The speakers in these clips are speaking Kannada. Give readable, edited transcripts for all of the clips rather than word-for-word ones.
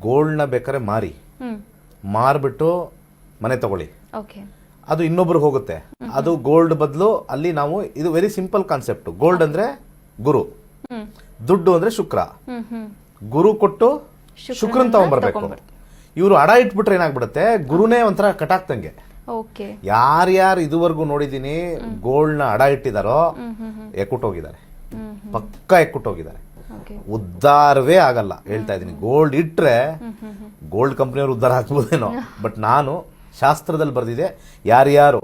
ಗೋಲ್ಡ್ನ ಬೇಕಾದ್ರೆ ಮಾರ್ಬಿಟ್ಟು ಮನೆ ತಗೊಳ್ಳಿ, ಓಕೆ. ಅದು ಇನ್ನೊಬ್ರಿಗೆ ಹೋಗುತ್ತೆ. ಅದು ಗೋಲ್ಡ್ ಬದಲು ಅಲ್ಲಿ ನಾವು, ಇದು ವೆರಿ ಸಿಂಪಲ್ ಕಾನ್ಸೆಪ್ಟ್. ಗೋಲ್ಡ್ ಅಂದ್ರೆ ಗುರು, ದುಡ್ಡು ಅಂದ್ರೆ ಶುಕ್ರ. ಗುರು ಕೊಟ್ಟು ಶುಕ್ರನ್ ತಗೊಂಡ್ಬರ್ಬೇಕು. ಇವರು ಅಡ ಇಟ್ಬಿಟ್ರೆ ಏನಾಗ್ಬಿಡುತ್ತೆ, ಗುರುನೇ ಒಂಥರ ಕಟಾಕ್ತಂಗೆ. ಓಕೆ. ಯಾರ್ಯಾರು ಇದುವರೆಗೂ ನೋಡಿದೀನಿ ಗೋಲ್ಡ್ ನ ಅಡ ಇಟ್ಟಿದಾರೋ ಎಕ್ಕುಟ್ಟೋಗಿದ್ದಾರೆ, ಪಕ್ಕ ಎಕ್ಕುಟ್ಟೋಗಿದ್ದಾರೆ. ಉದ್ಧಾರವೇ ಆಗಲ್ಲ, ಹೇಳ್ತಾ ಇದೀನಿ. ಗೋಲ್ಡ್ ಇಟ್ರೆ ಗೋಲ್ಡ್ ಕಂಪನಿಯವರು ಉದ್ಧಾರ ಆಗ್ಬೋದೇನೋ, ಬಟ್ ನಾನು ಶಾಸ್ತ್ರದಲ್ಲಿ ಬರೆದಿದೆ, ಯಾರ್ಯಾರು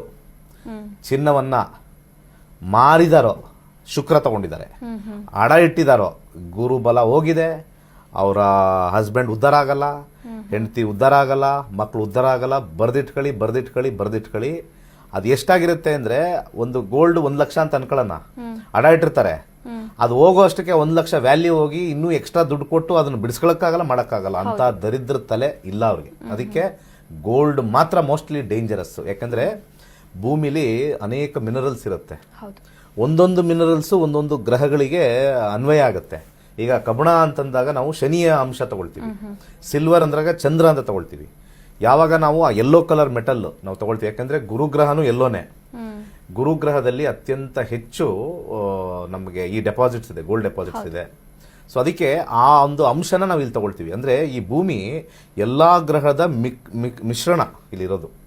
ಚಿನ್ನವನ್ನ ಮಾರಿದಾರೋ ಶುಕ್ರ ತಗೊಂಡಿದ್ದಾರೆ, ಅಡ ಇಟ್ಟಿದಾರೋ ಗುರು ಬಲ ಹೋಗಿದೆ, ಅವರ ಹಸ್ಬೆಂಡ್ ಉದ್ಧಾರ ಆಗಲ್ಲ, ಹೆಂಡತಿ ಉದ್ಧಾರ ಆಗಲ್ಲ, ಮಕ್ಕಳು ಉದ್ಧಾರ ಆಗಲ್ಲ. ಬರ್ದಿಟ್ಕೊಳ್ಳಿ. ಅದು ಎಷ್ಟಾಗಿರುತ್ತೆ ಅಂದ್ರೆ, ಒಂದು ಗೋಲ್ಡ್ 1 ಲಕ್ಷ ಅಂತ ಅನ್ಕೊಳ್ಳೋಣ, ಅಡ ಇಟ್ಟಿರ್ತಾರೆ, ಅದು ಹೋಗೋ ಅಷ್ಟಕ್ಕೆ 1 ಲಕ್ಷ ವ್ಯಾಲ್ಯೂ ಹೋಗಿ ಇನ್ನೂ ಎಕ್ಸ್ಟ್ರಾ ದುಡ್ಡು ಕೊಟ್ಟು ಅದನ್ನು ಬಿಡಿಸ್ಕೊಳಕ್ಕಾಗಲ್ಲ, ಮಾಡೋಕ್ಕಾಗಲ್ಲ. ಅಂತ ದರಿದ್ರ ತಲೆ ಇಲ್ಲ ಅವ್ರಿಗೆ. ಅದಕ್ಕೆ ಗೋಲ್ಡ್ ಮಾತ್ರ ಮೋಸ್ಟ್ಲಿ ಡೇಂಜರಸ್. ಯಾಕಂದ್ರೆ ಭೂಮಿಲಿ ಅನೇಕ ಮಿನರಲ್ಸ್ ಇರುತ್ತೆ, ಒಂದೊಂದು ಮಿನರಲ್ಸ್ ಒಂದೊಂದು ಗ್ರಹಗಳಿಗೆ ಅನ್ವಯ ಆಗುತ್ತೆ. ಈಗ ಕಬ್ಬಣ ಅಂತಂದಾಗ ನಾವು ಶನಿಯ ಅಂಶ ತಗೊಳ್ತೀವಿ, ಸಿಲ್ವರ್ ಅಂದ್ರಾಗ ಚಂದ್ರ ಅಂತ ತಗೊಳ್ತೀವಿ. ಯಾವಾಗ ನಾವು ಆ ಯೆಲ್ಲೋ ಕಲರ್ ಮೆಟಲ್ ನಾವು ತಗೊಳ್ತೀವಿ, ಯಾಕಂದ್ರೆ ಗುರುಗ್ರಹನು ಯೆಲ್ಲೋನೆ. ಗುರುಗ್ರಹದಲ್ಲಿ ಅತ್ಯಂತ ಹೆಚ್ಚು ನಮಗೆ ಈ ಡೆಪಾಸಿಟ್ಸ್ ಇದೆ, ಗೋಲ್ಡ್ ಡೆಪಾಸಿಟ್ಸ್ ಇದೆ. ಸೊ ಅದಕ್ಕೆ ಆ ಒಂದು ಅಂಶನ ನಾವು ಇಲ್ಲಿ ತಗೊಳ್ತೀವಿ. ಅಂದ್ರೆ ಈ ಭೂಮಿ ಎಲ್ಲಾ ಗ್ರಹದ ಮಿಶ್ರಣ ಇಲ್ಲಿರೋದು.